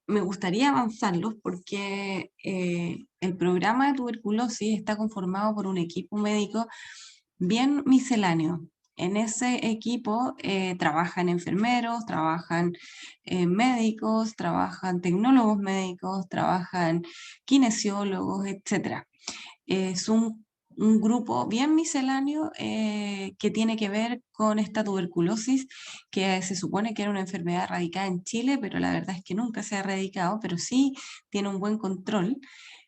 me gustaría avanzarlos porque el programa de tuberculosis está conformado por un equipo médico bien misceláneo. En ese equipo trabajan enfermeros, trabajan médicos, trabajan tecnólogos médicos, trabajan kinesiólogos, etc. Es un grupo bien misceláneo que tiene que ver con esta tuberculosis, que se supone que era una enfermedad erradicada en Chile, pero la verdad es que nunca se ha erradicado, pero sí tiene un buen control.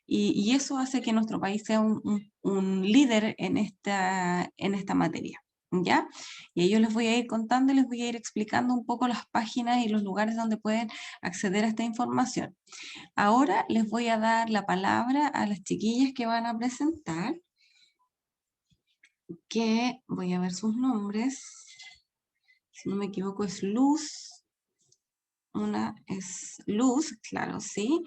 Y eso hace que nuestro país sea un líder en esta materia. ¿Ya? Y yo les voy a ir contando y les voy a ir explicando un poco las páginas y los lugares donde pueden acceder a esta información. Ahora les voy a dar la palabra a las chiquillas que van a presentar, que voy a ver sus nombres. Si no me equivoco es Luz, una es Luz, claro, sí.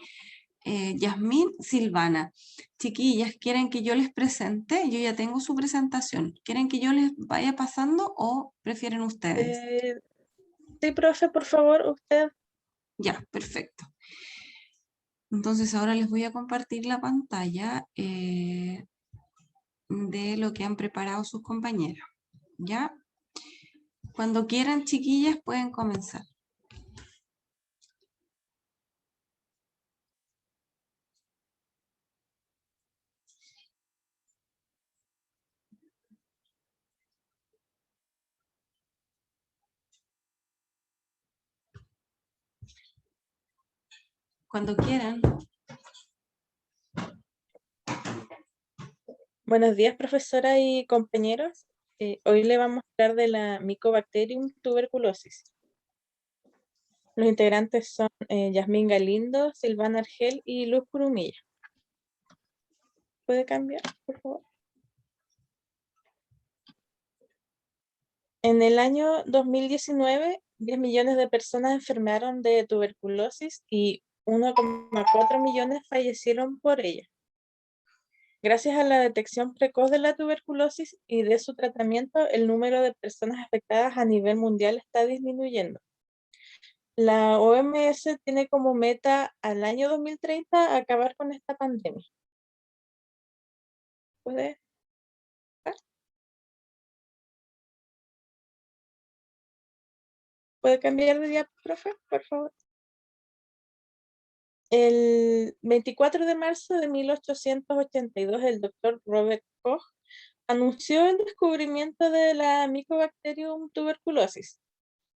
Yasmín, Silvana. Chiquillas, ¿quieren que yo les presente? Yo ya tengo su presentación. ¿Quieren que yo les vaya pasando o prefieren ustedes? Sí, profe, por favor, usted. Ya, perfecto. Entonces ahora les voy a compartir la pantalla de lo que han preparado sus compañeros. ¿Ya? Cuando quieran, chiquillas, pueden comenzar. Cuando quieran. Buenos días, profesora y compañeros. Hoy le vamos a hablar de la Mycobacterium tuberculosis. Los integrantes son Yasmín Galindo, Silvana Argel y Luz Curumilla. ¿Puede cambiar, por favor? En el año 2019, 10 millones de personas enfermaron de tuberculosis y 1,4 millones fallecieron por ella. Gracias a la detección precoz de la tuberculosis y de su tratamiento, el número de personas afectadas a nivel mundial está disminuyendo. La OMS tiene como meta al año 2030 acabar con esta pandemia. ¿Puede? ¿Puede cambiar de día, profe, por favor? El 24 de marzo de 1882, el doctor Robert Koch anunció el descubrimiento de la Mycobacterium tuberculosis,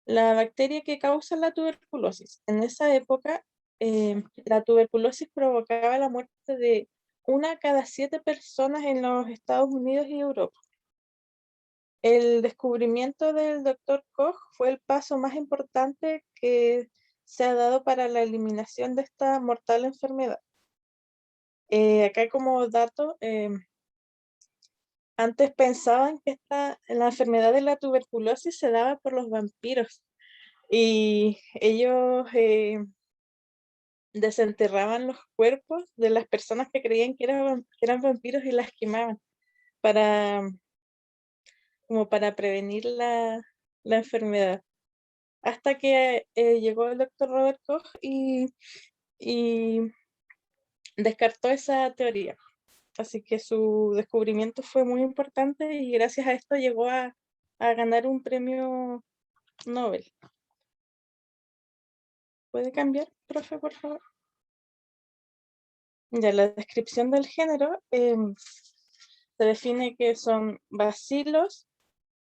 la bacteria que causa la tuberculosis. En esa época, la tuberculosis provocaba la muerte de 1 cada 7 personas en los Estados Unidos y Europa. El descubrimiento del Dr. Koch fue el paso más importante que se ha dado para la eliminación de esta mortal enfermedad. Acá como dato, antes pensaban que la enfermedad de la tuberculosis se daba por los vampiros y ellos desenterraban los cuerpos de las personas que creían que eran vampiros y las quemaban para, como para prevenir la enfermedad. Hasta que llegó el doctor Robert Koch y descartó esa teoría. Así que su descubrimiento fue muy importante y gracias a esto llegó a ganar un premio Nobel. ¿Puede cambiar, profe, por favor? Ya, la descripción del género se define que son bacilos,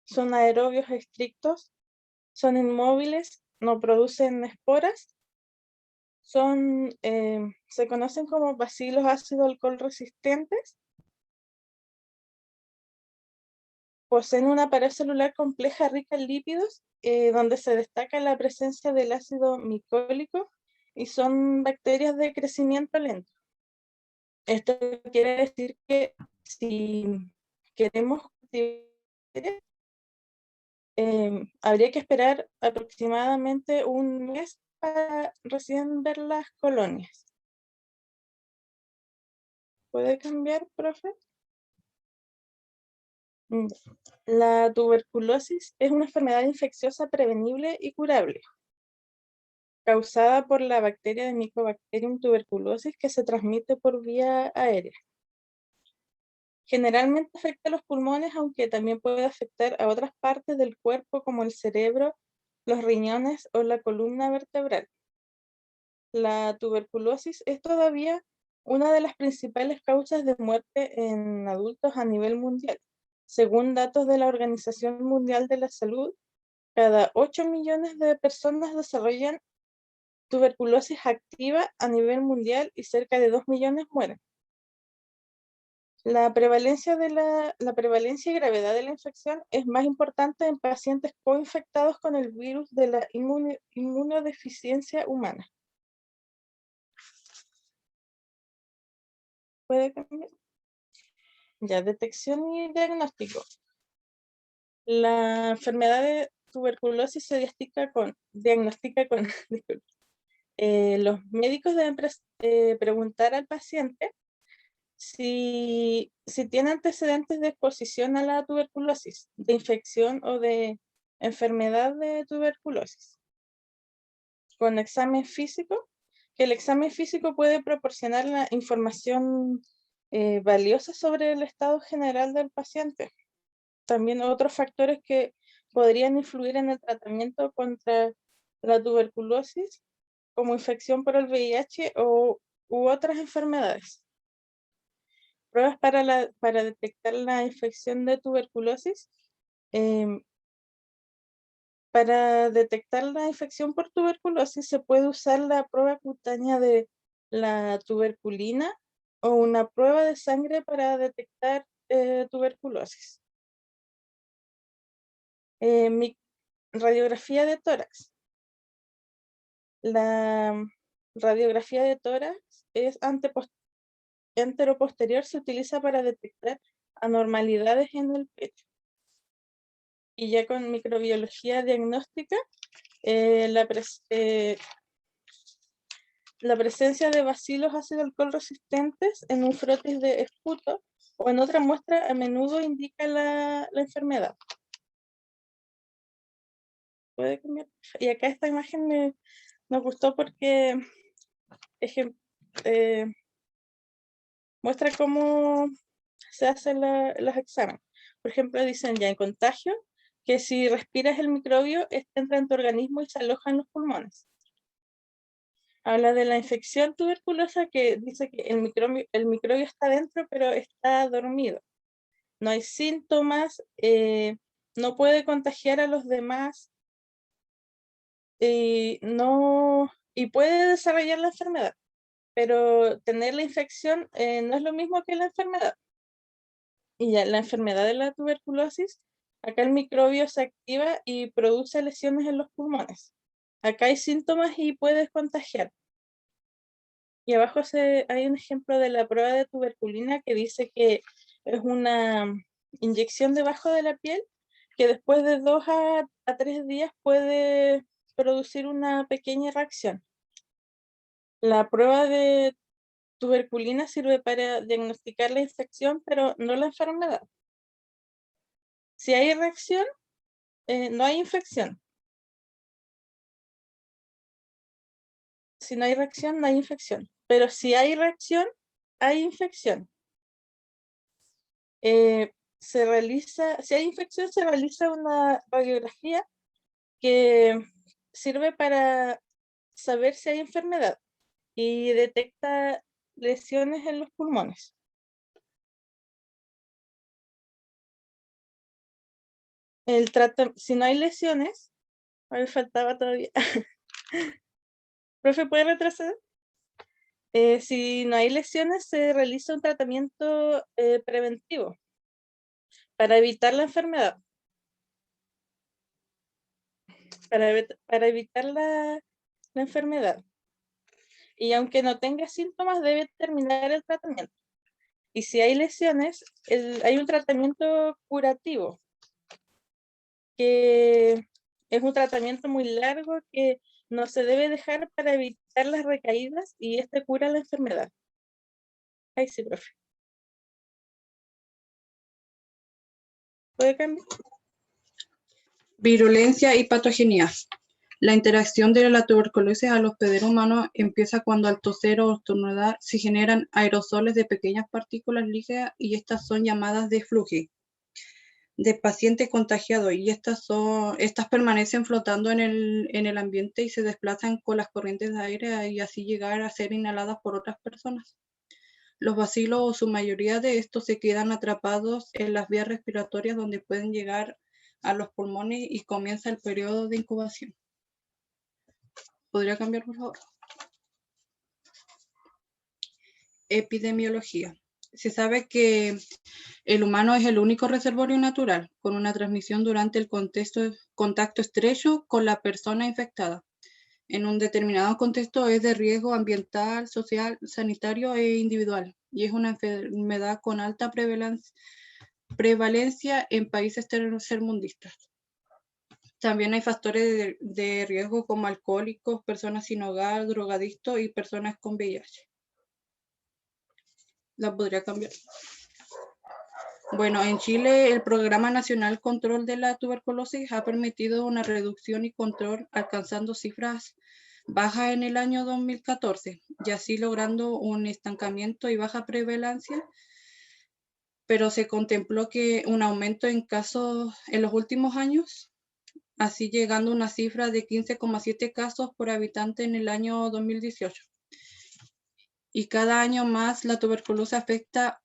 son aerobios estrictos, son inmóviles, no producen esporas, se conocen como bacilos ácido alcohol resistentes, poseen una pared celular compleja rica en lípidos, donde se destaca la presencia del ácido micólico y son bacterias de crecimiento lento. Esto quiere decir que si queremos cultivar, habría que esperar aproximadamente un mes para recién ver las colonias. ¿Puede cambiar, profe? La tuberculosis es una enfermedad infecciosa prevenible y curable. causada por la bacteria de Mycobacterium tuberculosis que se transmite por vía aérea. Generalmente afecta a los pulmones, aunque también puede afectar a otras partes del cuerpo como el cerebro, los riñones o la columna vertebral. La tuberculosis es todavía una de las principales causas de muerte en adultos a nivel mundial. Según datos de la Organización Mundial de la Salud, cada 8 millones de personas desarrollan tuberculosis activa a nivel mundial y cerca de 2 millones mueren. La prevalencia y gravedad de la infección es más importante en pacientes coinfectados con el virus de la inmunodeficiencia humana. ¿Puede cambiar? Ya, detección y diagnóstico. La enfermedad de tuberculosis se diagnostica con disculpe. Los médicos deben preguntar al paciente si tiene antecedentes de exposición a la tuberculosis, de infección o de enfermedad de tuberculosis. Con examen físico, que el examen físico puede proporcionar la información valiosa sobre el estado general del paciente. También otros factores que podrían influir en el tratamiento contra la tuberculosis, como infección por el VIH u otras enfermedades. Pruebas para detectar la infección de tuberculosis. Para detectar la infección por tuberculosis se puede usar la prueba cutánea de la tuberculina o una prueba de sangre para detectar tuberculosis. Radiografía de tórax. La radiografía de tórax es anteroposterior, se utiliza para detectar anormalidades en el pecho. Y ya con microbiología diagnóstica, la presencia de bacilos ácido alcohol resistentes en un frotis de esputo o en otra muestra a menudo indica la enfermedad. ¿Puede cambiar? Y acá esta imagen me gustó porque muestra cómo se hacen los exámenes. Por ejemplo, dicen ya en contagio que si respiras el microbio, entra en tu organismo y se aloja en los pulmones. Habla de la infección tuberculosa, que dice que el microbio está dentro, pero está dormido. No hay síntomas, no puede contagiar a los demás y puede desarrollar la enfermedad. Pero tener la infección no es lo mismo que la enfermedad. Y ya la enfermedad de la tuberculosis, acá el microbio se activa y produce lesiones en los pulmones. Acá hay síntomas y puedes contagiar. Y abajo hay un ejemplo de la prueba de tuberculina que dice que es una inyección debajo de la piel que después de 2 a 3 días puede producir una pequeña reacción. La prueba de tuberculina sirve para diagnosticar la infección, pero no la enfermedad. Si hay reacción, no hay infección. Si no hay reacción, no hay infección. Pero si hay reacción, hay infección. Si hay infección, se realiza una radiografía que sirve para saber si hay enfermedad y detecta lesiones en los pulmones. Si no hay lesiones, a mí faltaba todavía. Profe, ¿puede retroceder? Si no hay lesiones, se realiza un tratamiento preventivo para evitar la enfermedad. Para evitar la enfermedad. Y aunque no tenga síntomas, debe terminar el tratamiento. Y si hay lesiones, hay un tratamiento curativo, que es un tratamiento muy largo que no se debe dejar para evitar las recaídas y este cura la enfermedad. Ay, sí, profe. ¿Puede cambiar? Virulencia y patogenia. La interacción de la tuberculosis al hospedero humano empieza cuando al toser o estornudar se generan aerosoles de pequeñas partículas líquidas y estas son llamadas de eflugia de paciente contagiado y estas permanecen flotando en el ambiente y se desplazan con las corrientes de aire y así llegar a ser inhaladas por otras personas. Los bacilos o su mayoría de estos se quedan atrapados en las vías respiratorias donde pueden llegar a los pulmones y comienza el periodo de incubación. ¿Podría cambiar, por favor? Epidemiología. Se sabe que el humano es el único reservorio natural con una transmisión durante el contacto estrecho con la persona infectada. En un determinado contexto es de riesgo ambiental, social, sanitario e individual y es una enfermedad con alta prevalencia en países tercermundistas. También hay factores de riesgo como alcohólicos, personas sin hogar, drogadictos y personas con VIH. ¿La podría cambiar? Bueno, en Chile el Programa Nacional Control de la Tuberculosis ha permitido una reducción y control alcanzando cifras bajas en el año 2014 y así logrando un estancamiento y baja prevalencia, pero se contempló que un aumento en casos en los últimos años, así llegando a una cifra de 15,7 casos por habitante en el año 2018. Y cada año más la tuberculosis afecta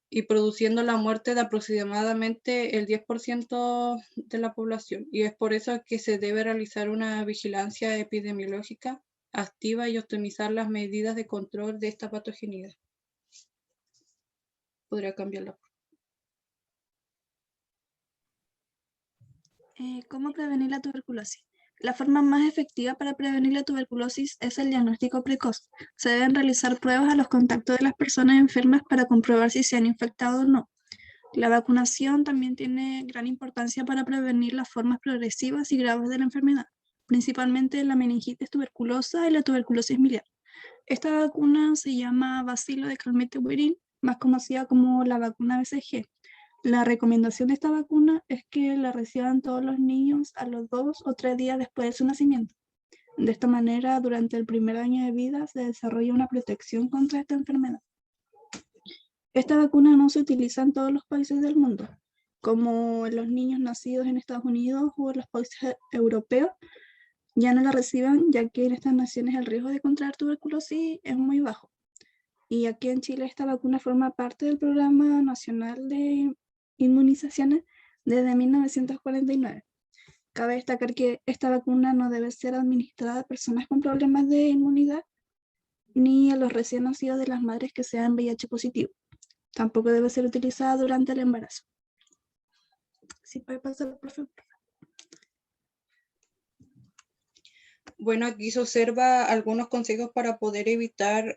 y produciendo la muerte de aproximadamente el 10% de la población. Y es por eso que se debe realizar una vigilancia epidemiológica activa y optimizar las medidas de control de esta patogenidad. Podría cambiarla. ¿Cómo prevenir la tuberculosis? La forma más efectiva para prevenir la tuberculosis es el diagnóstico precoz. Se deben realizar pruebas a los contactos de las personas enfermas para comprobar si se han infectado o no. La vacunación también tiene gran importancia para prevenir las formas progresivas y graves de la enfermedad, principalmente la meningitis tuberculosa y la tuberculosis miliar. Esta vacuna se llama bacilo de Calmette-Guerin, más conocida como la vacuna BCG. La recomendación de esta vacuna es que la reciban todos los niños a los 2 o 3 días después de su nacimiento. De esta manera, durante el primer año de vida se desarrolla una protección contra esta enfermedad. Esta vacuna no se utiliza en todos los países del mundo, como en los niños nacidos en Estados Unidos o en los países europeos, ya no la reciban, ya que en estas naciones el riesgo de contraer tuberculosis es muy bajo. Y aquí en Chile esta vacuna forma parte del Programa Nacional de Inmunizaciones desde 1949. Cabe destacar que esta vacuna no debe ser administrada a personas con problemas de inmunidad ni a los recién nacidos de las madres que sean VIH positivo. Tampoco debe ser utilizada durante el embarazo. ¿Sí puede pasar, por favor? Bueno, aquí se observa algunos consejos para poder evitar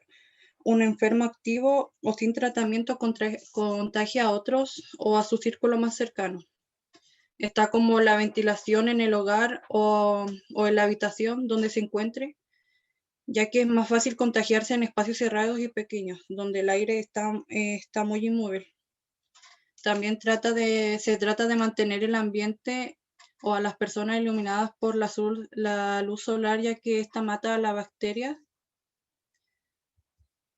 un enfermo activo o sin tratamiento contagia a otros o a su círculo más cercano. Está como la ventilación en el hogar o en la habitación donde se encuentre, ya que es más fácil contagiarse en espacios cerrados y pequeños, donde el aire está muy inmóvil. También se trata de mantener el ambiente o a las personas iluminadas por la luz solar, ya que esta mata a las bacterias.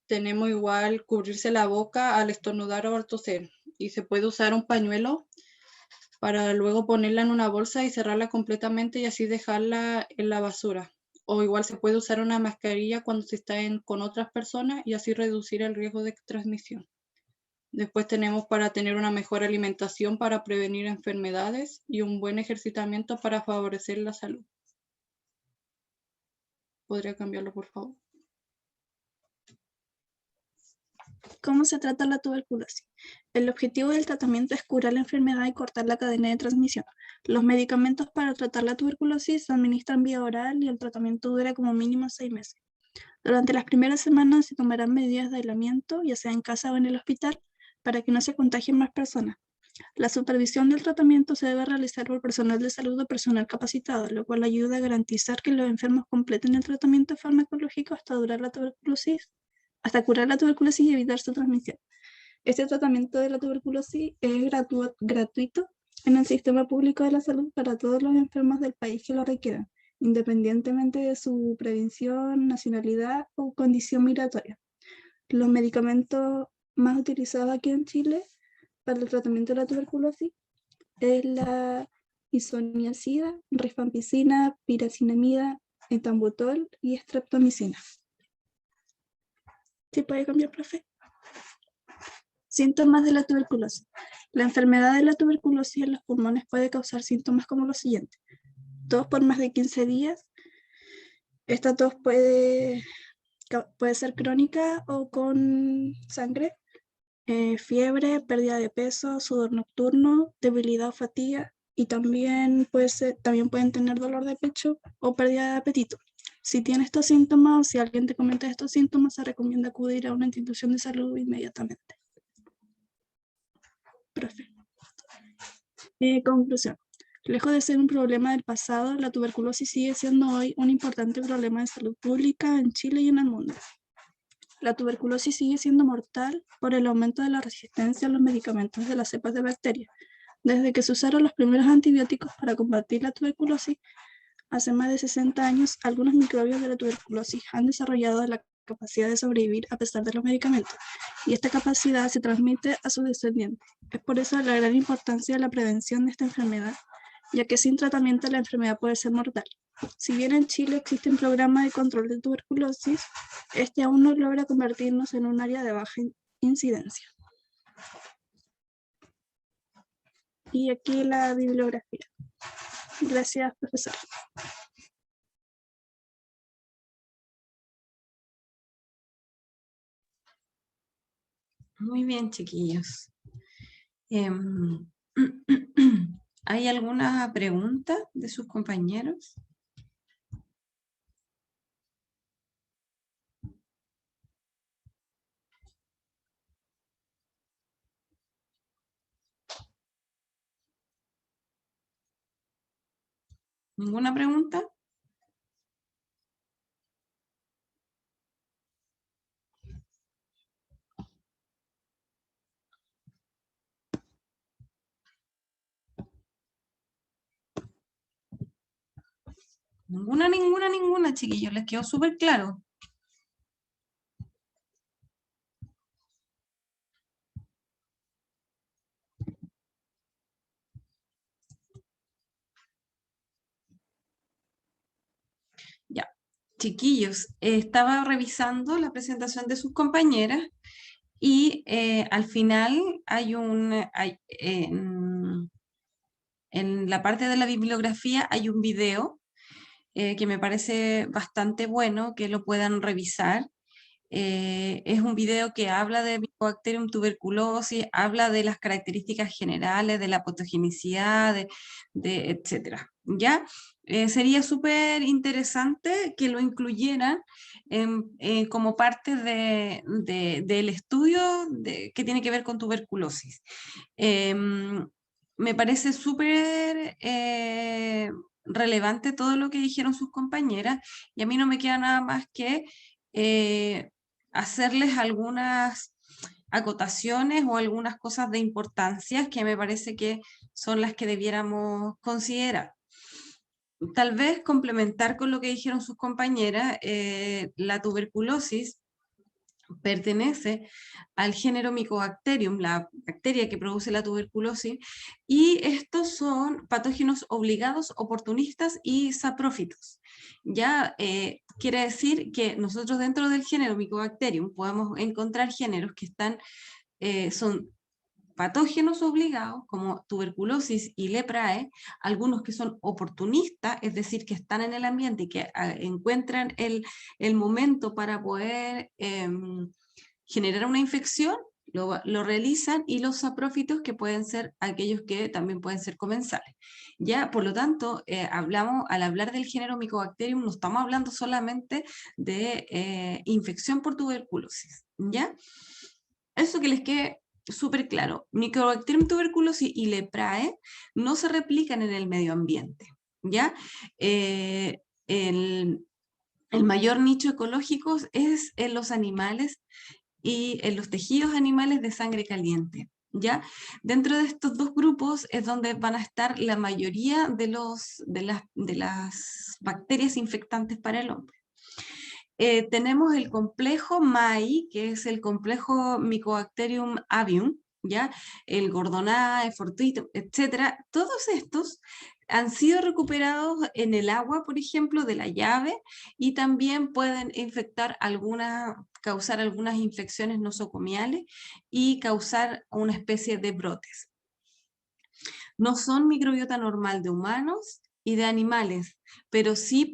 Tenemos igual cubrirse la boca al estornudar o al toser. Y se puede usar un pañuelo para luego ponerla en una bolsa y cerrarla completamente y así dejarla en la basura. O igual se puede usar una mascarilla cuando se está con otras personas y así reducir el riesgo de transmisión. Después tenemos para tener una mejor alimentación para prevenir enfermedades y un buen ejercitamiento para favorecer la salud. ¿Podría cambiarlo, por favor? ¿Cómo se trata la tuberculosis? El objetivo del tratamiento es curar la enfermedad y cortar la cadena de transmisión. Los medicamentos para tratar la tuberculosis se administran vía oral y el tratamiento dura como mínimo 6 meses. Durante las primeras semanas se tomarán medidas de aislamiento, ya sea en casa o en el hospital, para que no se contagien más personas. La supervisión del tratamiento se debe realizar por personal de salud o personal capacitado, lo cual ayuda a garantizar que los enfermos completen el tratamiento farmacológico hasta curar la tuberculosis y evitar su transmisión. Este tratamiento de la tuberculosis es gratuito en el sistema público de la salud para todos los enfermos del país que lo requieran, independientemente de su prevención, nacionalidad o condición migratoria. Los medicamentos más utilizados aquí en Chile para el tratamiento de la tuberculosis es la isoniazida, rifampicina, piracinamida, etambutol y estreptomicina. ¿Sí puede cambiar, profe? Síntomas de la tuberculosis. La enfermedad de la tuberculosis en los pulmones puede causar síntomas como los siguientes: tos por más de 15 días. Esta tos puede ser crónica o con sangre. Fiebre, pérdida de peso, sudor nocturno, debilidad o fatiga, y también pueden tener dolor de pecho o pérdida de apetito. Si tiene estos síntomas o si alguien te comenta estos síntomas, se recomienda acudir a una institución de salud inmediatamente. Profe. Conclusión. Lejos de ser un problema del pasado, la tuberculosis sigue siendo hoy un importante problema de salud pública en Chile y en el mundo. La tuberculosis sigue siendo mortal por el aumento de la resistencia a los medicamentos de las cepas de bacterias. Desde que se usaron los primeros antibióticos para combatir la tuberculosis, hace más de 60 años, algunos microbios de la tuberculosis han desarrollado la capacidad de sobrevivir a pesar de los medicamentos, y esta capacidad se transmite a sus descendientes. Es por eso la gran importancia de la prevención de esta enfermedad, ya que sin tratamiento la enfermedad puede ser mortal. Si bien en Chile existe un programa de control de tuberculosis, este aún no logra convertirnos en un área de baja incidencia. Y aquí la bibliografía. Gracias, profesor. Muy bien, chiquillos. ¿Hay alguna pregunta de sus compañeros? ¿Ninguna pregunta? Ninguna, chiquillos. Les quedó súper claro. Ya, chiquillos, estaba revisando la presentación de sus compañeras y al final hay en la parte de la bibliografía hay un video que me parece bastante bueno que lo puedan revisar. Es un video que habla de Mycobacterium tuberculosis, habla de las características generales, de la patogenicidad, etcétera. ¿Ya? Sería súper interesante que lo incluyeran como parte del estudio que tiene que ver con tuberculosis. Me parece súper relevante todo lo que dijeron sus compañeras, y a mí no me queda nada más que hacerles algunas acotaciones o algunas cosas de importancia que me parece que son las que debiéramos considerar. Tal vez complementar con lo que dijeron sus compañeras, la tuberculosis pertenece al género Mycobacterium, la bacteria que produce la tuberculosis, y estos son patógenos obligados, oportunistas y saprófitos. Ya quiere decir que nosotros dentro del género Mycobacterium podemos encontrar géneros que son patógenos obligados, como tuberculosis y leprae, algunos que son oportunistas, es decir, que están en el ambiente y que encuentran el momento para poder generar una infección, lo realizan, y los saprófitos, que pueden ser aquellos que también pueden ser comensales. Ya, por lo tanto, al hablar del género Mycobacterium, no estamos hablando solamente de infección por tuberculosis, ¿ya? Eso que les quede súper claro. Mycobacterium tuberculosis y leprae no se replican en el medio ambiente, ¿ya? El mayor nicho ecológico es en los animales y en los tejidos animales de sangre caliente. ¿Ya? Dentro de estos dos grupos es donde van a estar la mayoría de las bacterias infectantes para el hombre. Tenemos el complejo MAI, que es el complejo Mycobacterium avium, ¿ya? El Gordonae, Fortuito, etcétera. Todos estos han sido recuperados en el agua, por ejemplo, de la llave, y también pueden causar algunas infecciones nosocomiales y causar una especie de brotes. No son microbiota normal de humanos y de animales, pero sí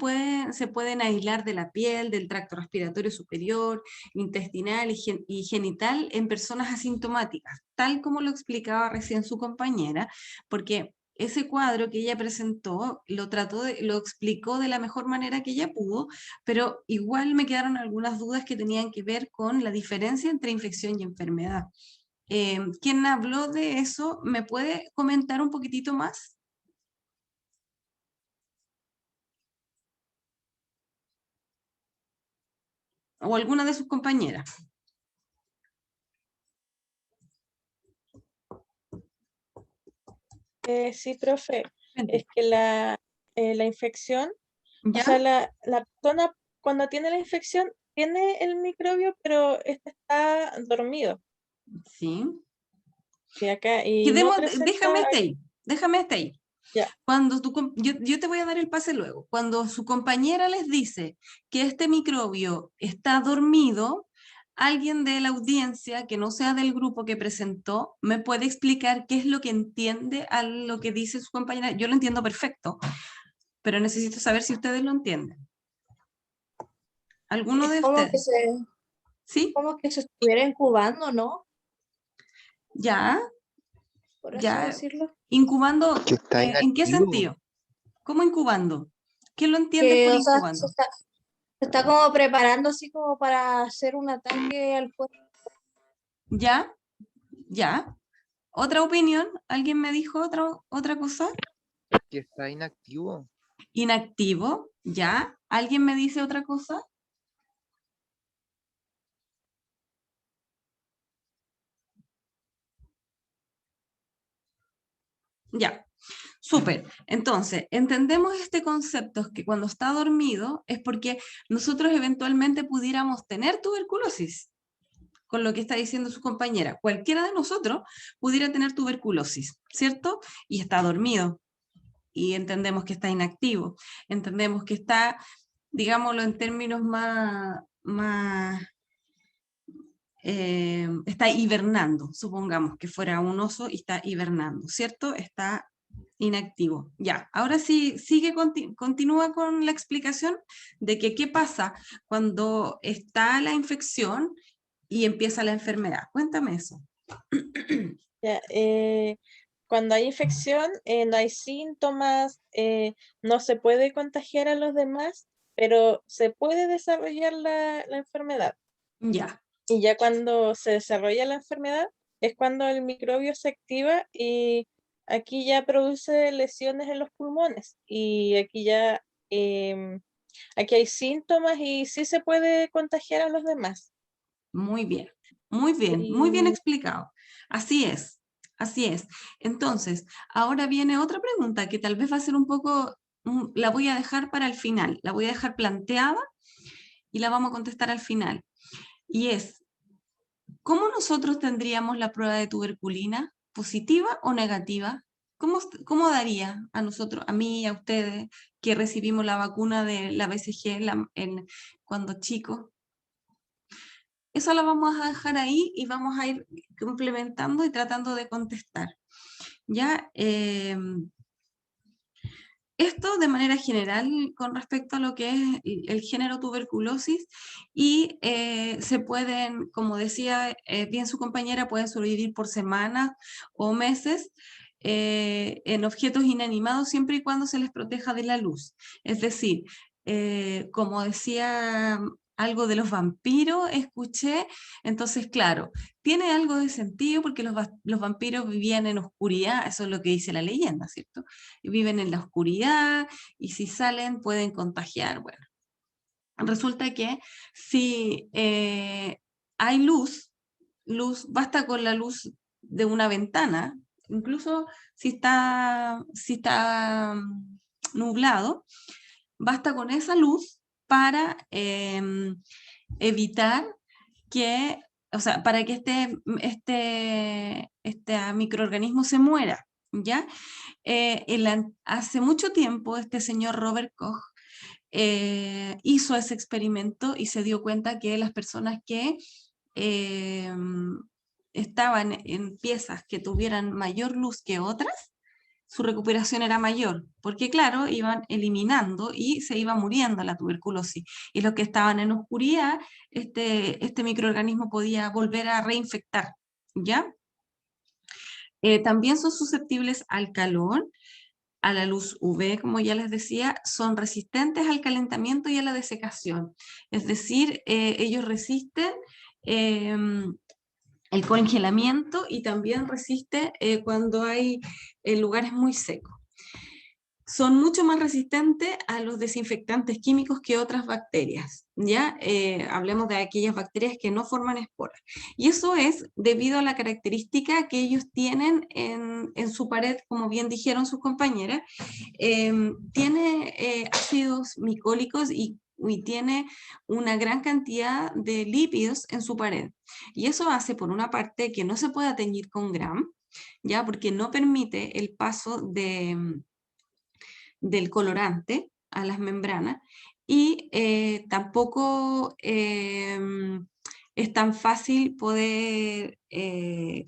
se pueden aislar de la piel, del tracto respiratorio superior, intestinal y genital en personas asintomáticas, tal como lo explicaba recién su compañera, porque ese cuadro que ella presentó lo explicó de la mejor manera que ella pudo, pero igual me quedaron algunas dudas que tenían que ver con la diferencia entre infección y enfermedad. ¿Quién habló de eso? ¿Me puede comentar un poquitito más? O alguna de sus compañeras. Sí, profe, es que la infección, o ¿Ya? sea, la persona cuando tiene la infección tiene el microbio, pero este está dormido. Sí. Y acá, y no presenta, Déjame hasta ahí. ya, Cuando yo te voy a dar el pase luego. Cuando su compañera les dice que este microbio está dormido, alguien de la audiencia que no sea del grupo que presentó, ¿me puede explicar qué es lo que entiende a lo que dice su compañera? Yo lo entiendo perfecto, pero necesito saber si ustedes lo entienden. ¿Alguno Es de ustedes? ¿Sí? como que se estuviera incubando, ¿no? ¿Ya? Por así ¿Ya? decirlo. ¿Incubando? Que está ¿En qué inactivo. sentido? ¿Cómo incubando? ¿Qué lo entiendes Que, por o sea, incubando? se está como preparando así como para hacer un ataque al cuerpo. ¿Ya? ¿Ya? ¿Otra opinión? ¿Alguien me dijo otra cosa? Que está inactivo. ¿Inactivo? ¿Ya? ¿Alguien me dice otra cosa? Ya. Súper. Entonces, entendemos este concepto que cuando está dormido es porque nosotros eventualmente pudiéramos tener tuberculosis, con lo que está diciendo su compañera. Cualquiera de nosotros pudiera tener tuberculosis, ¿cierto? Y está dormido. Y entendemos que está inactivo. Entendemos que está, digámoslo en términos está hibernando, supongamos que fuera un oso y está hibernando, ¿cierto? Está inactivo. Ya, ahora sí, continúa con la explicación de que qué pasa cuando está la infección y empieza la enfermedad. Cuéntame eso. ya, cuando hay infección, no hay síntomas, no se puede contagiar a los demás, pero se puede desarrollar la enfermedad. Ya, Y ya cuando se desarrolla la enfermedad es cuando el microbio se activa y aquí ya produce lesiones en los pulmones. Y aquí ya, aquí hay síntomas y sí se puede contagiar a los demás. muy bien, muy bien, muy bien Y explicado. Así es, así es. Entonces, ahora viene otra pregunta que tal vez va a ser un poco, la voy a dejar para el final, la voy a dejar planteada y la vamos a contestar al final. Y es, ¿cómo nosotros tendríamos la prueba de tuberculina? ¿Positiva o negativa? ¿Cómo daría a nosotros, a mí y a ustedes, que recibimos la vacuna de la BCG cuando chicos? Eso lo vamos a dejar ahí y vamos a ir complementando y tratando de contestar. ¿Ya? Esto de manera general con respecto a lo que es el género tuberculosis y se pueden, como decía bien su compañera, pueden sobrevivir por semanas o meses en objetos inanimados siempre y cuando se les proteja de la luz. Es decir, como decía algo de los vampiros, escuché, entonces claro, tiene algo de sentido porque los vampiros vivían en oscuridad, eso es lo que dice la leyenda, ¿cierto? Viven en la oscuridad y si salen pueden contagiar. Bueno, resulta que si hay luz, basta con la luz de una ventana, incluso si está nublado, basta con esa luz para evitar que, o sea, para que este microorganismo se muera, ¿ya? Hace mucho tiempo este señor Robert Koch hizo ese experimento y se dio cuenta que las personas que estaban en piezas que tuvieran mayor luz que otras, su recuperación era mayor, porque claro, iban eliminando y se iba muriendo la tuberculosis. Y los que estaban en oscuridad, este microorganismo podía volver a reinfectar, ¿ya? También son susceptibles al calor, a la luz UV, como ya les decía, son resistentes al calentamiento y a la desecación. Es decir, ellos resisten el congelamiento y también resiste cuando hay lugares muy secos. Son mucho más resistentes a los desinfectantes químicos que otras bacterias, ¿ya? Hablemos de aquellas bacterias que no forman esporas. Y eso es debido a la característica que ellos tienen en su pared, como bien dijeron sus compañeras, tiene ácidos micólicos y tiene una gran cantidad de lípidos en su pared. Y eso hace, por una parte, que no se pueda teñir con Gram, ¿ya? Porque no permite el paso del colorante a las membranas y tampoco es tan fácil poder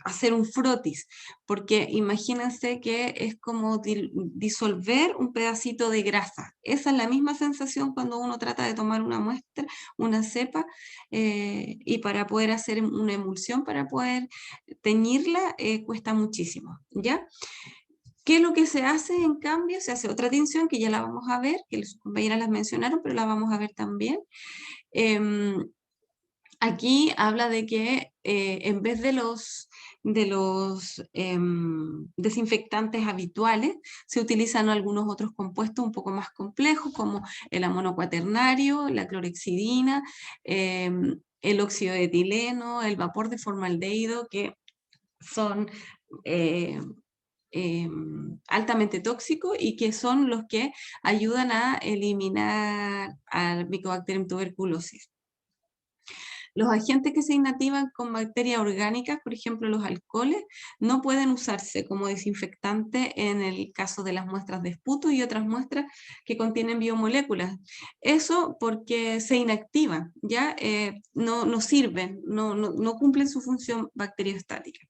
hacer un frotis, porque imagínense que es como disolver un pedacito de grasa. Esa es la misma sensación cuando uno trata de tomar una muestra, una cepa, y para poder hacer una emulsión, para poder teñirla, cuesta muchísimo, ¿ya? ¿Qué es lo que se hace en cambio? Se hace otra tinción que ya la vamos a ver, que sus compañeras las mencionaron, pero la vamos a ver también. Aquí habla de que en vez de los desinfectantes habituales, se utilizan algunos otros compuestos un poco más complejos, como el amono cuaternario, la clorhexidina, el óxido de etileno, el vapor de formaldehído, que son altamente tóxicos y que son los que ayudan a eliminar al Mycobacterium tuberculosis. Los agentes que se inactivan con bacterias orgánicas, por ejemplo los alcoholes, no pueden usarse como desinfectante en el caso de las muestras de esputo y otras muestras que contienen biomoléculas. Eso porque se inactivan, ¿ya? No sirven, no cumplen su función bacteriostática.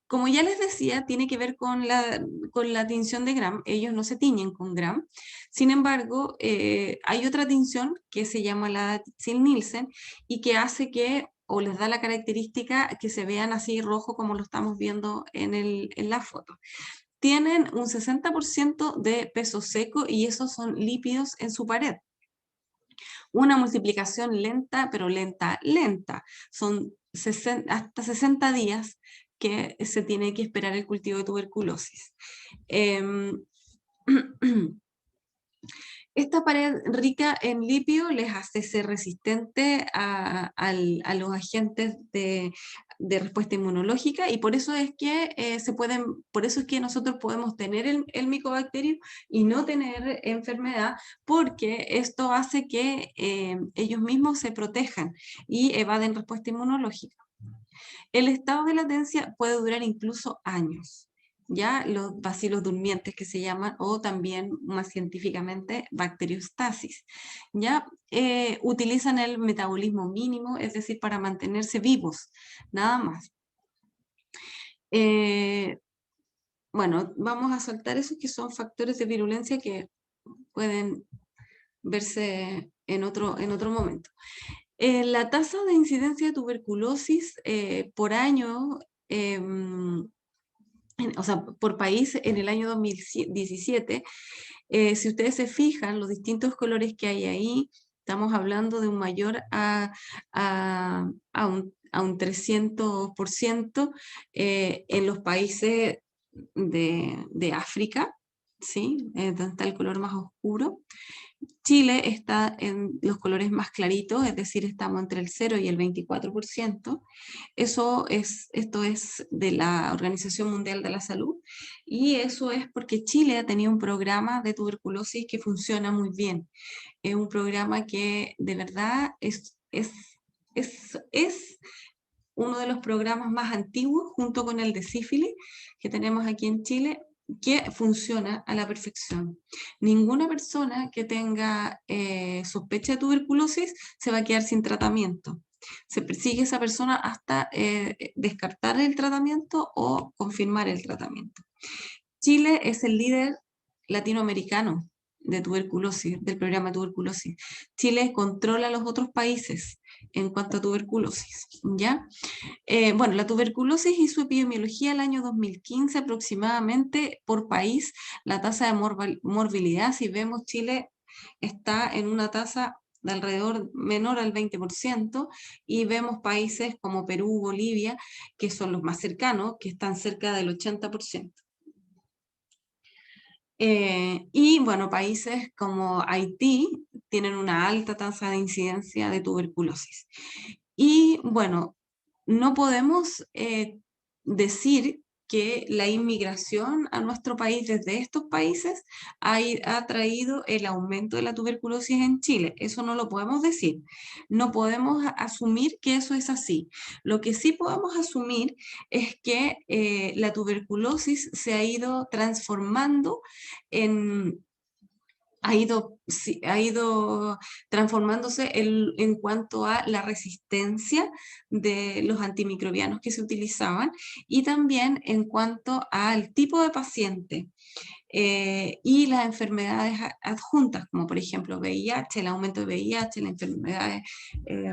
Como ya les decía, tiene que ver con la tinción de Gram. Ellos no se tiñen con Gram. Sin embargo, hay otra tinción que se llama la Zil-Nielsen y que hace que, o les da la característica que se vean así rojo como lo estamos viendo en la foto. Tienen un 60% de peso seco y esos son lípidos en su pared. Una multiplicación lenta, pero lenta. Son hasta 60 días que se tiene que esperar el cultivo de tuberculosis. Esta pared rica en litio les hace ser resistente a los agentes de respuesta inmunológica y por eso es que por eso es que nosotros podemos tener el micobacterio y no tener enfermedad, porque esto hace que ellos mismos se protejan y evaden respuesta inmunológica. El estado de latencia puede durar incluso años, ya los bacilos durmientes que se llaman, o también más científicamente bacteriostasis, ya utilizan el metabolismo mínimo, es decir, para mantenerse vivos, nada más. Bueno, vamos a saltar esos que son factores de virulencia que pueden verse en otro momento. La tasa de incidencia de tuberculosis por año, o sea, por país en el año 2017, si ustedes se fijan, los distintos colores que hay ahí, estamos hablando de un mayor a un 300% en los países de África, ¿sí? Donde está el color más oscuro. Chile está en los colores más claritos, es decir, estamos entre el 0 y el 24%. Esto es de la Organización Mundial de la Salud, y eso es porque Chile ha tenido un programa de tuberculosis que funciona muy bien. Es un programa que de verdad es uno de los programas más antiguos, junto con el de sífilis, que tenemos aquí en Chile, que funciona a la perfección. Ninguna persona que tenga sospecha de tuberculosis se va a quedar sin tratamiento. Se persigue a esa persona hasta descartar el tratamiento o confirmar el tratamiento. Chile es el líder latinoamericano de tuberculosis, del programa de tuberculosis. Chile controla a los otros países en cuanto a tuberculosis, ¿ya? Bueno, la tuberculosis y su epidemiología el año 2015 aproximadamente por país, la tasa de morbilidad, si vemos Chile está en una tasa de alrededor menor al 20%, y vemos países como Perú, Bolivia, que son los más cercanos, que están cerca del 80%. Y bueno, países como Haití tienen una alta tasa de incidencia de tuberculosis. Y bueno, no podemos decir que la inmigración a nuestro país desde estos países ha traído el aumento de la tuberculosis en Chile. Eso no lo podemos decir. No podemos asumir que eso es así. Lo que sí podemos asumir es que la tuberculosis se ha ido transformando ha ido transformándose en cuanto a la resistencia de los antimicrobianos que se utilizaban, y también en cuanto al tipo de paciente. Y las enfermedades adjuntas, como por ejemplo VIH, el aumento de VIH, las enfermedades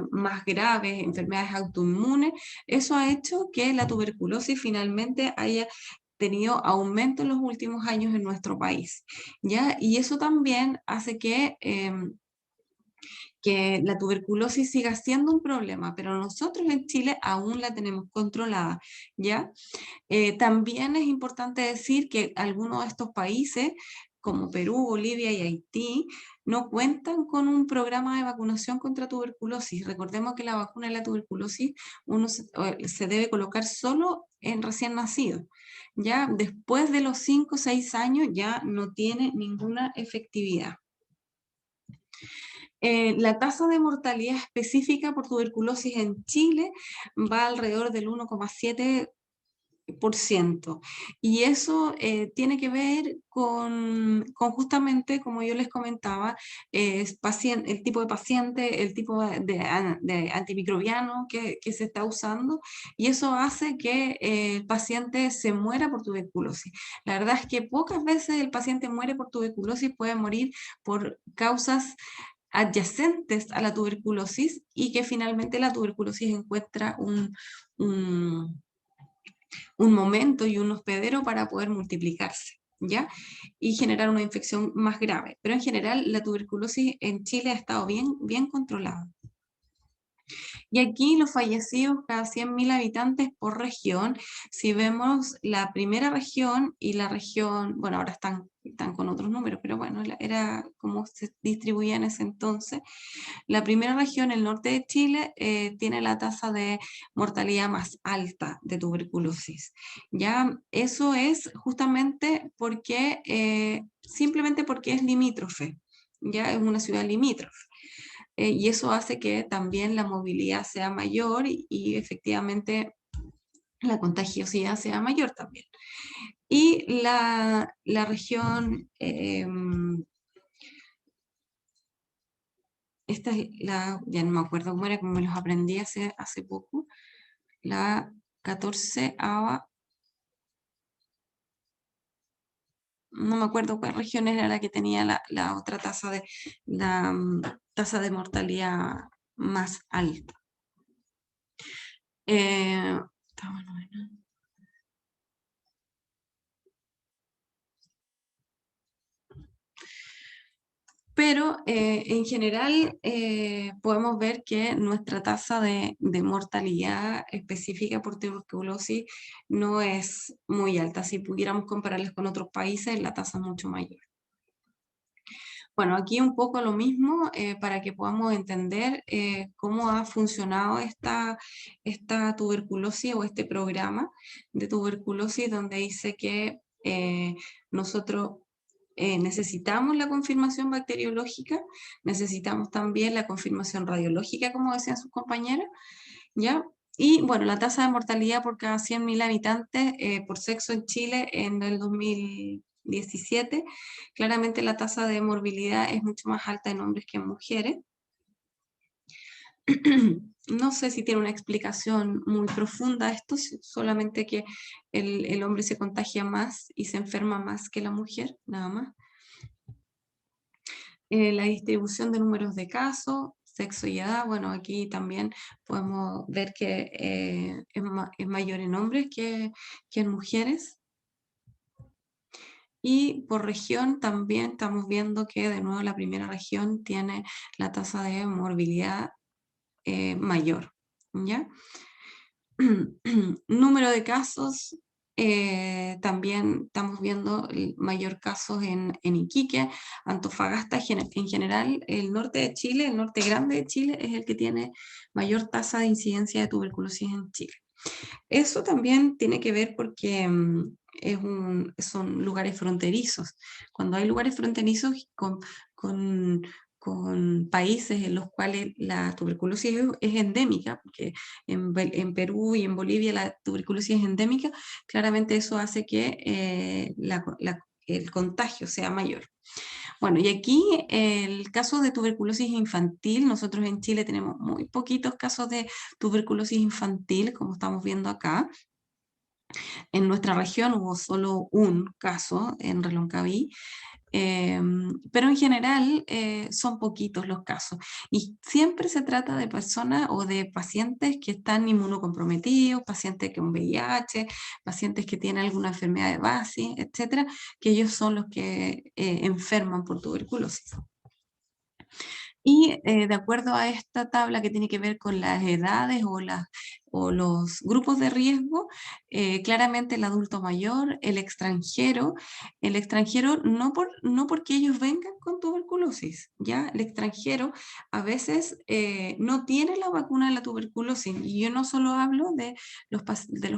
más graves, enfermedades autoinmunes. Eso ha hecho que la tuberculosis finalmente haya tenido aumento en los últimos años en nuestro país, ¿ya? Y eso también hace que la tuberculosis siga siendo un problema, pero nosotros en Chile aún la tenemos controlada, ¿ya? También es importante decir que algunos de estos países, como Perú, Bolivia y Haití, no cuentan con un programa de vacunación contra tuberculosis. Recordemos que la vacuna de la tuberculosis se debe colocar solo en recién nacidos. Ya después de los 5 o 6 años ya no tiene ninguna efectividad. La tasa de mortalidad específica por tuberculosis en Chile va alrededor del 1,7%. Y eso tiene que ver con justamente, como yo les comentaba, el tipo de paciente, el tipo de antimicrobiano que se está usando, y eso hace que el paciente se muera por tuberculosis. La verdad es que pocas veces el paciente muere por tuberculosis, puede morir por causas adyacentes a la tuberculosis, y que finalmente la tuberculosis encuentra un momento y un hospedero para poder multiplicarse, ¿ya? Y generar una infección más grave. Pero en general la tuberculosis en Chile ha estado bien controlada. Y aquí los fallecidos cada 100.000 habitantes por región, si vemos la primera región y la región, bueno, ahora están con otros números, pero bueno, era como se distribuía en ese entonces. La primera región, el norte de Chile, tiene la tasa de mortalidad más alta de tuberculosis. Ya, eso es justamente porque, simplemente porque es limítrofe, ya es una ciudad limítrofe. Y eso hace que también la movilidad sea mayor y efectivamente la contagiosidad sea mayor también. Y la región, esta es ya no me acuerdo cómo era, como me los aprendí hace poco, la 14ª, no me acuerdo cuál región era la que tenía la otra tasa de mortalidad más alta. Pero en general podemos ver que nuestra tasa de mortalidad específica por tuberculosis no es muy alta. Si pudiéramos compararlas con otros países, la tasa es mucho mayor. Bueno, aquí un poco lo mismo para que podamos entender cómo ha funcionado esta tuberculosis o este programa de tuberculosis, donde dice que nosotros necesitamos la confirmación bacteriológica, necesitamos también la confirmación radiológica, como decían sus compañeras, ¿ya? Y bueno, la tasa de mortalidad por cada 100.000 habitantes por sexo en Chile en el 2017, claramente la tasa de morbilidad es mucho más alta en hombres que en mujeres. No sé si tiene una explicación muy profunda esto, solamente que el hombre se contagia más y se enferma más que la mujer, nada más. La distribución de números de casos, sexo y edad, bueno, aquí también podemos ver que es mayor en hombres que en mujeres. Y por región también estamos viendo que de nuevo la primera región tiene la tasa de morbilidad mayor, ¿ya? Número de casos, también estamos viendo el mayor casos en Iquique, Antofagasta en general, el norte de Chile, el norte grande de Chile es el que tiene mayor tasa de incidencia de tuberculosis en Chile. Eso también tiene que ver porque son lugares fronterizos. Cuando hay lugares fronterizos con países en los cuales la tuberculosis es endémica, porque en Perú y en Bolivia la tuberculosis es endémica, claramente eso hace que el contagio sea mayor. Bueno, y aquí el caso de tuberculosis infantil, nosotros en Chile tenemos muy poquitos casos de tuberculosis infantil, como estamos viendo acá. En nuestra región hubo solo un caso en Reloncaví, pero en general son poquitos los casos. Y siempre se trata de personas o de pacientes que están inmunocomprometidos, pacientes con VIH, pacientes que tienen alguna enfermedad de base, etcétera, que ellos son los que enferman por tuberculosis. Y de acuerdo a esta tabla que tiene que ver con las edades o los grupos de riesgo, claramente el adulto mayor, el extranjero no porque ellos vengan con tuberculosis, ¿ya? El extranjero a veces no tiene la vacuna de la tuberculosis, y yo no solo hablo de los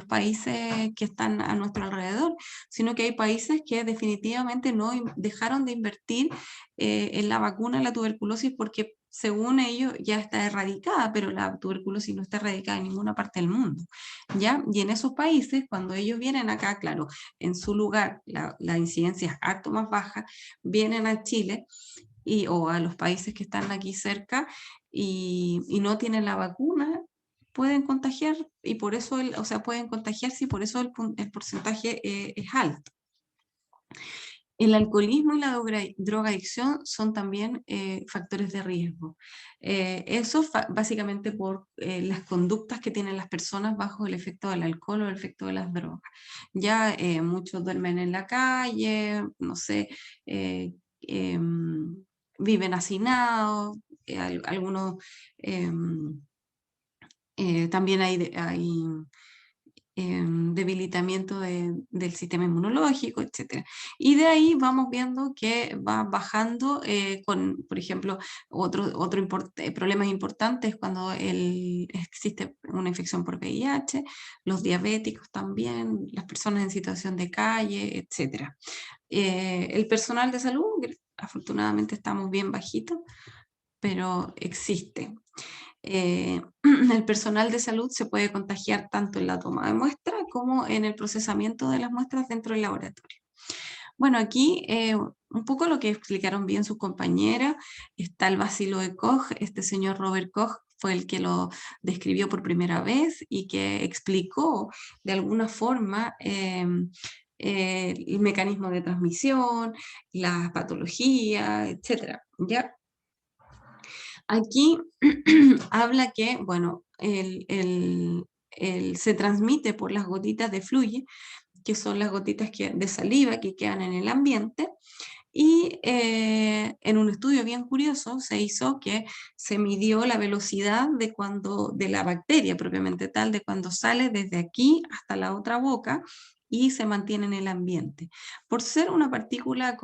países que están a nuestro alrededor, sino que hay países que definitivamente no dejaron de invertir en la vacuna de la tuberculosis porque según ellos ya está erradicada, pero la tuberculosis no está erradicada en ninguna parte del mundo, ¿ya? Y en esos países, cuando ellos vienen acá, claro, en su lugar la incidencia es harto más baja, vienen a Chile o a los países que están aquí cerca y no tienen la vacuna, pueden contagiar y por eso, pueden contagiarse y por eso el porcentaje es alto. El alcoholismo y la drogadicción son también factores de riesgo. Eso básicamente por las conductas que tienen las personas bajo el efecto del alcohol o el efecto de las drogas. Ya muchos duermen en la calle, no sé, viven hacinados, algunos también hay debilitamiento del sistema inmunológico, etc. Y de ahí vamos viendo que va bajando con, por ejemplo, otro problemas importantes cuando existe una infección por VIH, los diabéticos también, las personas en situación de calle, etc. El personal de salud, afortunadamente estamos bien bajitos, pero existe. El personal de salud se puede contagiar tanto en la toma de muestra como en el procesamiento de las muestras dentro del laboratorio. Bueno, aquí un poco lo que explicaron bien sus compañeras, está el bacilo de Koch, este señor Robert Koch fue el que lo describió por primera vez y que explicó de alguna forma el mecanismo de transmisión, las patologías, etc. ¿Ya? Aquí habla que, bueno, se transmite por las gotitas de fluye, que son las gotitas de saliva que quedan en el ambiente, Y en un estudio bien curioso se hizo que se midió la velocidad de la bacteria propiamente tal, de cuando sale desde aquí hasta la otra boca y se mantiene en el ambiente. Por ser una partícula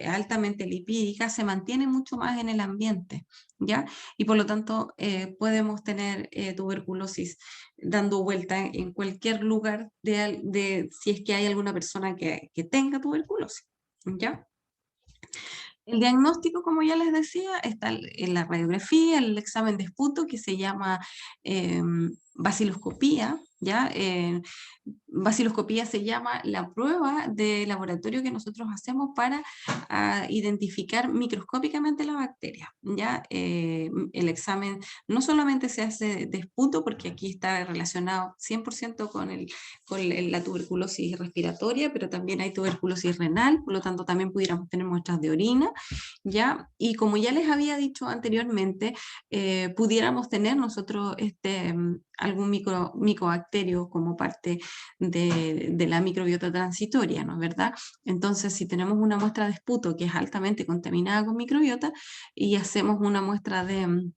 altamente lipídica, se mantiene mucho más en el ambiente, ¿ya? Y por lo tanto podemos tener tuberculosis dando vuelta en cualquier lugar si es que hay alguna persona que tenga tuberculosis, ¿ya? El diagnóstico, como ya les decía, está en la radiografía, el examen de esputo que se llama baciloscopía, ¿ya? Baciloscopía se llama la prueba de laboratorio que nosotros hacemos para identificar microscópicamente la bacteria, ¿ya? El examen no solamente se hace de esputo, porque aquí está relacionado 100% con la tuberculosis respiratoria, pero también hay tuberculosis renal, por lo tanto también pudiéramos tener muestras de orina, ¿ya? Y como ya les había dicho anteriormente, pudiéramos tener nosotros algún micobacterio como parte de la microbiota transitoria, ¿no es verdad? Entonces, si tenemos una muestra de esputo que es altamente contaminada con microbiota y hacemos una muestra de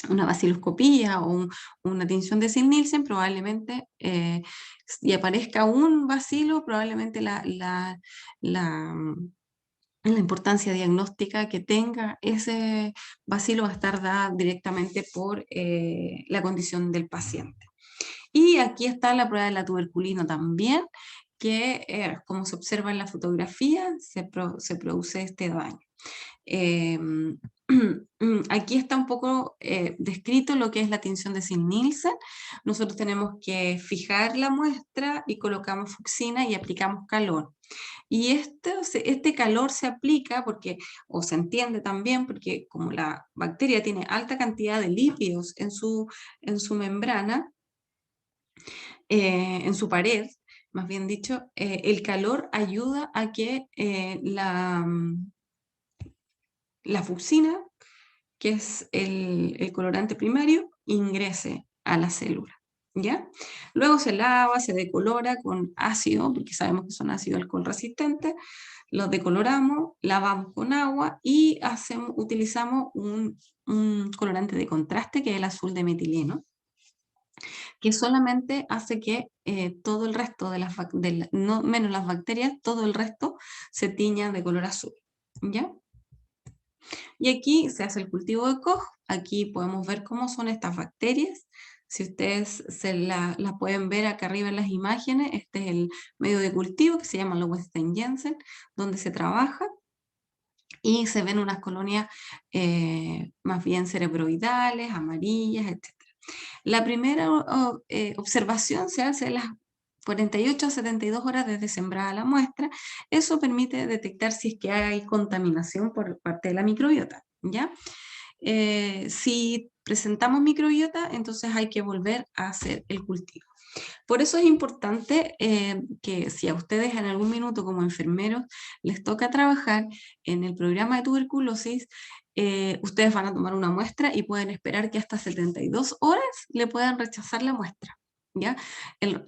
una baciloscopía o una tinción de Sil-Nielsen, probablemente, y aparezca un bacilo, probablemente la importancia diagnóstica que tenga ese bacilo va a estar dada directamente por la condición del paciente. Y aquí está la prueba de la tuberculina también, que como se observa en la fotografía, se produce este daño. Aquí está un poco descrito lo que es la tinción de Sil-Nielsen. Nosotros tenemos que fijar la muestra y colocamos fucsina y aplicamos calor. Y este calor se aplica o se entiende también, porque como la bacteria tiene alta cantidad de lípidos en su membrana, en su pared, más bien dicho, el calor ayuda a que la fucsina, que es el colorante primario, ingrese a la célula, ¿ya? Luego se lava, se decolora con ácido, porque sabemos que son ácido alcohol resistentes, los decoloramos, lavamos con agua y utilizamos un colorante de contraste, que es el azul de metileno, que solamente hace que todo el resto no menos las bacterias, todo el resto se tiña de color azul, ¿ya? Y aquí se hace el cultivo de Koch. Aquí podemos ver cómo son estas bacterias. Si ustedes las pueden ver acá arriba en las imágenes, este es el medio de cultivo que se llama Lowenstein-Jensen, donde se trabaja. Y se ven unas colonias más bien cerebroidales, amarillas, etc. La primera observación se hace a las 48 a 72 horas desde sembrada la muestra. Eso permite detectar si es que hay contaminación por parte de la microbiota, ¿ya? Si presentamos microbiota, entonces hay que volver a hacer el cultivo. Por eso es importante que si a ustedes en algún minuto como enfermeros les toca trabajar en el programa de tuberculosis, ustedes van a tomar una muestra y pueden esperar que hasta 72 horas le puedan rechazar la muestra, ¿ya?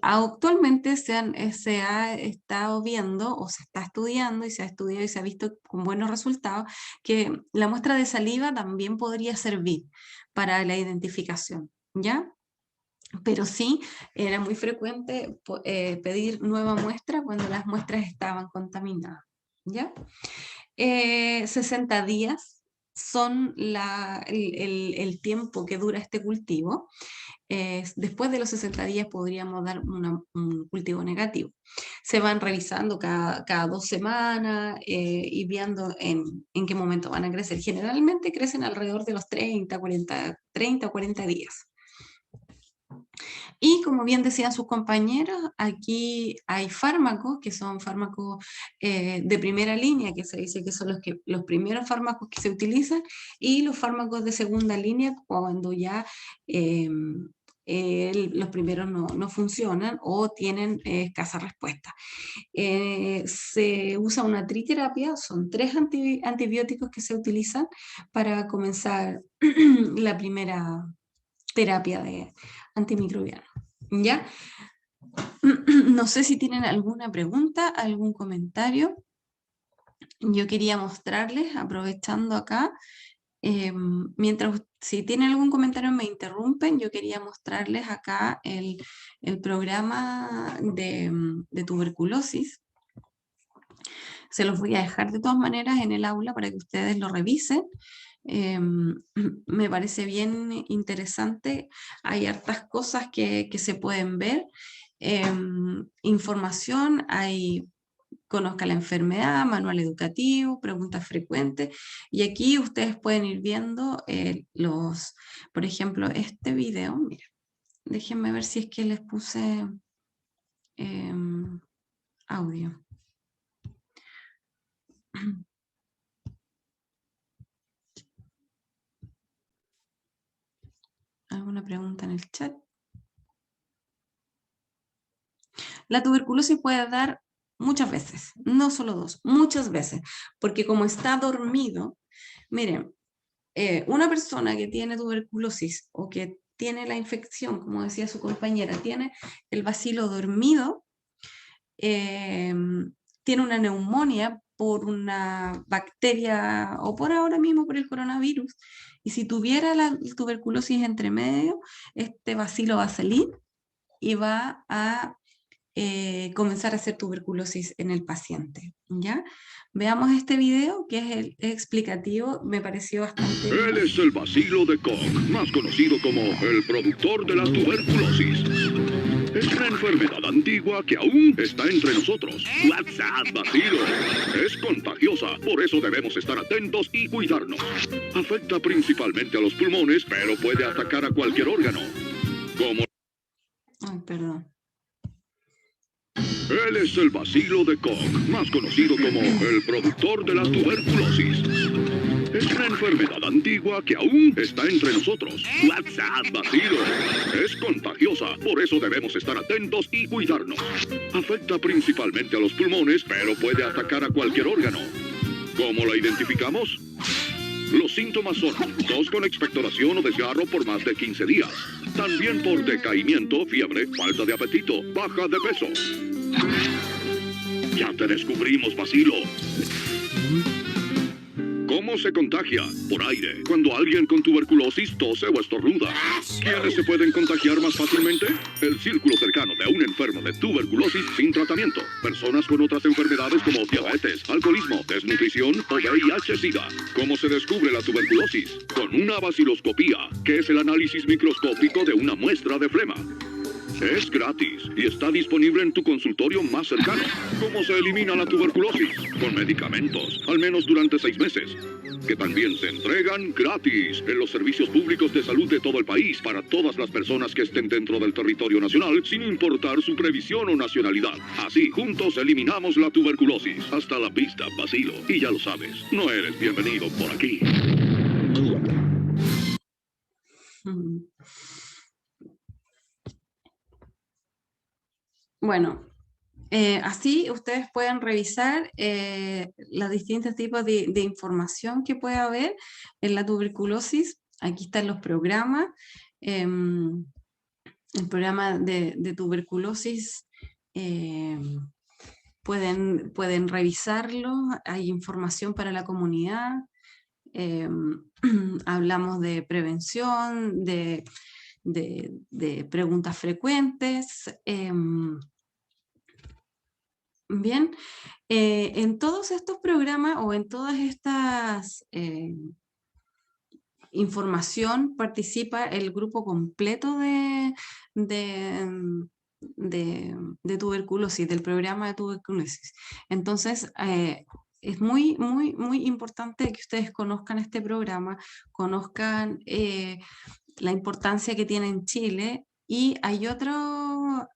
Actualmente se ha estado viendo o se está estudiando y se ha estudiado y se ha visto con buenos resultados que la muestra de saliva también podría servir para la identificación, ¿ya? Pero sí, era muy frecuente pedir nueva muestra cuando las muestras estaban contaminadas, ¿ya? 60 días son el tiempo que dura este cultivo. Después de los 60 días podríamos dar un cultivo negativo. Se van revisando cada 2 semanas y viendo en qué momento van a crecer. Generalmente crecen alrededor de los 30 o 40 días. Y como bien decían sus compañeros, aquí hay fármacos que son fármacos de primera línea, que se dice que son los primeros fármacos que se utilizan, y los fármacos de segunda línea cuando ya los primeros no funcionan o tienen escasa respuesta. Se usa una triterapia, son 3 antibióticos que se utilizan para comenzar la primera terapia de antimicrobiano, ¿ya? No sé si tienen alguna pregunta, algún comentario. yo quería mostrarles, aprovechando acá, si tienen algún comentario me interrumpen, yo quería mostrarles acá el programa de tuberculosis. Se los voy a dejar de todas maneras en el aula para que ustedes lo revisen. Me parece bien interesante, hay hartas cosas que se pueden ver, información, hay conozca la enfermedad, manual educativo, preguntas frecuentes, y aquí ustedes pueden ir viendo por ejemplo, este video, mira, déjenme ver si es que les puse audio. ¿Alguna pregunta en el chat? La tuberculosis puede dar muchas veces, no solo dos, muchas veces, porque como está dormido, miren, una persona que tiene tuberculosis o que tiene la infección, como decía su compañera, tiene el bacilo dormido, tiene una neumonía por una bacteria o por ahora mismo por el coronavirus, y si tuviera la tuberculosis entre medio, este bacilo va a salir y va a comenzar a hacer tuberculosis en el paciente, ¿ya? Veamos este video que es el explicativo, me pareció bastante... Él es el bacilo de Koch, más conocido como el productor de la tuberculosis. Es una enfermedad antigua que aún está entre nosotros. WhatsApp, bacilo. Es contagiosa, por eso debemos estar atentos y cuidarnos. Afecta principalmente a los pulmones, pero puede atacar a cualquier órgano. Como... Ay, perdón. Él es el bacilo de Koch, más conocido como el productor de la tuberculosis. Es una enfermedad antigua que aún está entre nosotros. WhatsApp, bacilo. Es contagiosa, por eso debemos estar atentos y cuidarnos. Afecta principalmente a los pulmones, pero puede atacar a cualquier órgano. ¿Cómo la identificamos? Los síntomas son tos con expectoración o desgarro por más de 15 días. También por decaimiento, fiebre, falta de apetito, baja de peso. Ya te descubrimos, bacilo. ¿Cómo se contagia? Por aire. Cuando alguien con tuberculosis tose o estornuda. ¿Quiénes se pueden contagiar más fácilmente? El círculo cercano de un enfermo de tuberculosis sin tratamiento. Personas con otras enfermedades como diabetes, alcoholismo, desnutrición o VIH-Sida. ¿Cómo se descubre la tuberculosis? Con una baciloscopía, que es el análisis microscópico de una muestra de flema. Es gratis y está disponible en tu consultorio más cercano. ¿Cómo se elimina la tuberculosis? Con medicamentos, al menos durante 6 meses. Que también se entregan gratis en los servicios públicos de salud de todo el país para todas las personas que estén dentro del territorio nacional, sin importar su previsión o nacionalidad. Así, juntos eliminamos la tuberculosis. Hasta la vista, bacilo. Y ya lo sabes, no eres bienvenido por aquí. Bueno, así ustedes pueden revisar los distintos tipos de información que puede haber en la tuberculosis. Aquí están los programas. El programa de tuberculosis pueden revisarlo. Hay información para la comunidad. Hablamos de prevención, de preguntas frecuentes. Bien, en todos estos programas o en todas estas información participa el grupo completo de tuberculosis, del programa de tuberculosis. Entonces, es muy, muy, muy importante que ustedes conozcan este programa, conozcan la importancia que tiene en Chile, y hay otro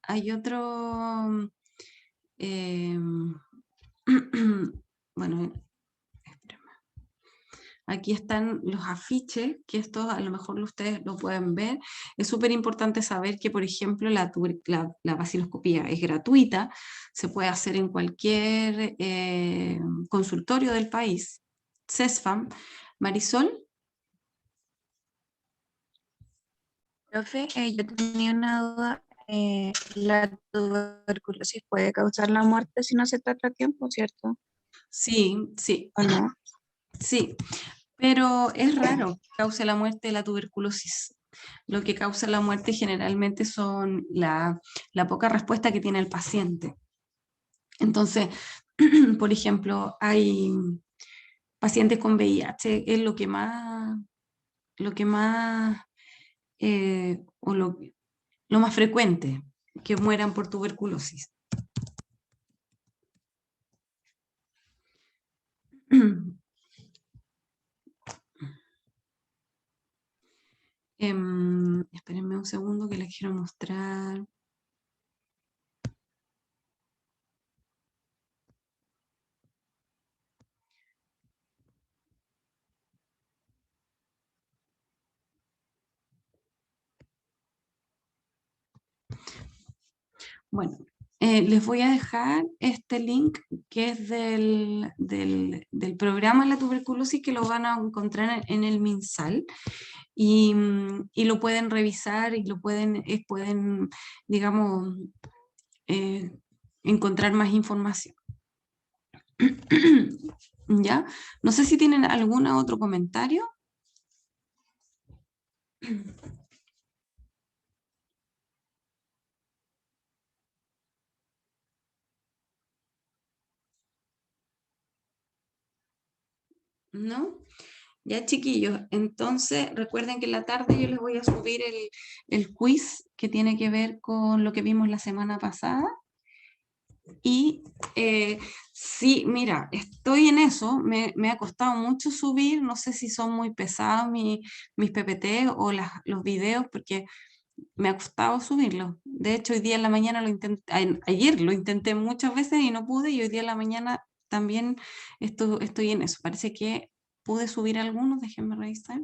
bueno, aquí están los afiches, que estos a lo mejor ustedes lo pueden ver. Es súper importante saber que, por ejemplo, la baciloscopía es gratuita, se puede hacer en cualquier consultorio del país. CESFAM. Marisol. Profe, yo tenía una duda. La tuberculosis puede causar la muerte si no se trata a tiempo, ¿cierto? Sí, sí, ¿o no? sí. Pero es raro que cause la muerte de la tuberculosis. Lo que causa la muerte generalmente son la poca respuesta que tiene el paciente. Entonces, por ejemplo, hay pacientes con VIH, es lo que más, o lo más frecuente, que mueran por tuberculosis. Espérenme un segundo que les quiero mostrar. Bueno, les voy a dejar este link que es del programa de la tuberculosis, que lo van a encontrar en el MinSal, y lo pueden revisar y lo pueden, digamos, encontrar más información. ¿Ya? No sé si tienen algún otro comentario. ¿No? Ya, chiquillos, entonces recuerden que en la tarde yo les voy a subir el quiz que tiene que ver con lo que vimos la semana pasada. Y sí, mira, estoy en eso, me ha costado mucho subir, no sé si son muy pesados mis PPT o los videos, porque me ha costado subirlos. De hecho, hoy día en la mañana lo intenté, ayer lo intenté muchas veces y no pude, y hoy día en la mañana también estoy en eso. Parece que pude subir algunos, déjenme revisar.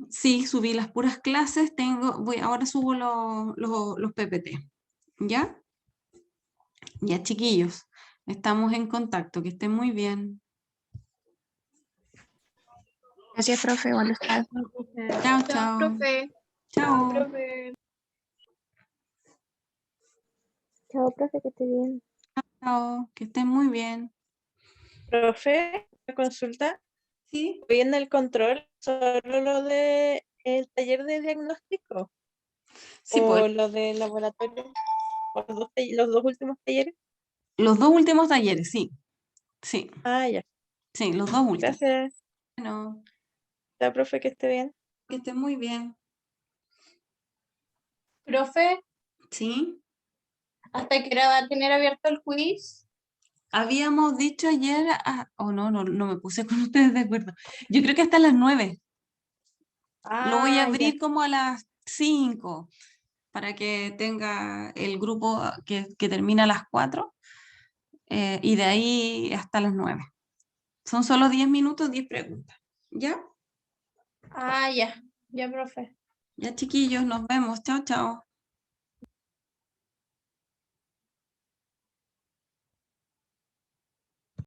Sí, subí las puras clases, ahora subo los PPT, ¿ya? Ya, chiquillos, estamos en contacto, que estén muy bien. Gracias, profe. Buenas tardes. Chao, Chao, chao. profe. Chao. Profe. Chao, profe, que esté bien. Chao, que estén muy bien. Profe, una consulta. Sí. Hoy en el control, solo lo de el taller de diagnóstico Sí, o pues, lo de laboratorio, o los dos últimos talleres. los dos últimos talleres, sí. Sí, Ah, ya. sí, los dos últimos. Gracias. Bueno, Chao, profe, que esté bien. que estén muy bien. Profe, Sí. ¿hasta qué hora va a tener abierto el quiz? Habíamos dicho ayer, no me puse con ustedes de acuerdo. Yo creo que hasta las 9. Lo voy a Ah, ya. abrir como a las 5 para que tenga el grupo que termina a las 4, y de ahí hasta las 9. Son solo 10 minutos, 10 preguntas. ¿Ya? Ah, ya. Ya, profe. Ya, chiquillos, nos vemos. Chao, chao.